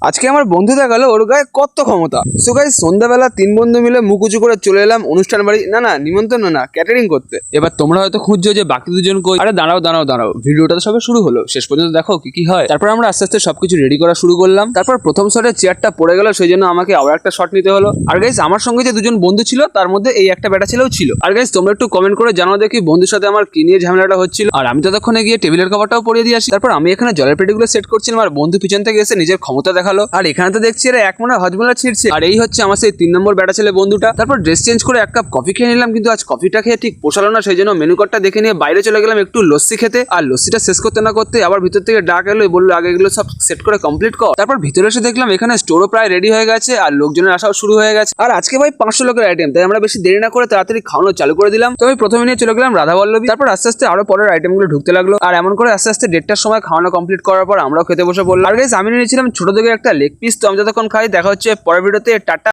আজকে আমার বন্ধু দেখালো ওর গায়ে কত ক্ষমতা। সো গাইস, সন্ধ্যাবেলা তিন বন্ধু মিলে মুখ উঁচু করে চলে এলাম অনুষ্ঠান বাড়ি, না নিমন্ত্রণ না, ক্যাটারিং করতে। এবার তোমরা হয়তো খুঁজছো যে বাকি দুজন কই। আরে দাঁড়াও, ভিডিওটা তো সবে শুরু হলো, শেষ পর্যন্ত দেখো কি হয়। তারপর আমরা আস্তে আস্তে সবকিছু রেডি করা শুরু করলাম। তারপর প্রথম শটে চেয়ারটা পড়ে গেল, সেই জন্য আমাকে আবার একটা শট নিতে হলো। আর গাইস, আমার সঙ্গে যে দুজন বন্ধু ছিল তার মধ্যে এই একটা বেটা ছেলেও ছিল। আর গাইস, তোমরা একটু কমেন্ট করে জানাও দেখি বন্ধুর সাথে আমার কি নিয়ে ঝামেলাটা হচ্ছিল। আর আমি ততক্ষণে গিয়ে টেবিলের কভারটাও পরিয়ে দিয়ে আসি। তারপর আমি এখানে জলের পেটিগুলো সেট করছিলাম, আর বন্ধু পিছন থেকে এসে নিজের ক্ষমতা দেখালো। আর এখানে তো দেখছি এরা এক মনে হজমলা ছিঁড়ছে। আর এই হচ্ছে আমার সেই 3 নম্বর বেটা ছেলে বন্ধুটা। তারপর ড্রেস চেঞ্জ করে এক কাপ কফি খেয়ে নিলাম, কিন্তু আজ কফিটা খেয়ে ঠিক পোষালো না, সেই জন্য মেনু কার্ডটা দেখে নিয়ে বাইরে চলে গেলাম একটু লস্যি খেতে। আর লস্যিটা শেষ করতে না করতে আবার ভিতর থেকে ডাক এলো, বললো আগে এগুলো সব সেট করে কমপ্লিট কর। তারপর ভিতরে এসে দেখলাম এখানে স্টোরও প্রায় রেডি হয়ে গেছে, আর লোকজনের আসাও শুরু হয়ে গেছে। আর আজকে ভাই 500 লোকের আইটেম, তাই আমরা বেশি দেরি না করে তাড়াতাড়ি খাওয়ানো চালু করে দিলাম। তো আমি প্রথমে নিয়ে চলে গেলাম রাধাবল্লভী। তারপর আস্তে আস্তে আরো পরের আইটেমগুলো ঢুকতে লাগলো, আর এমন করে আস্তে আস্তে 1:30টার সময় খাওয়ানো কমপ্লিট করার পর আমরাও খেতে বসে পড়লাম। আর গাইস, আমি নিয়েছিলাম ছোট থেকে একটা লেগ পিস। তো আমি যতক্ষণ খাই, দেখা হচ্ছে পরের ভিডিওতে। টাটা।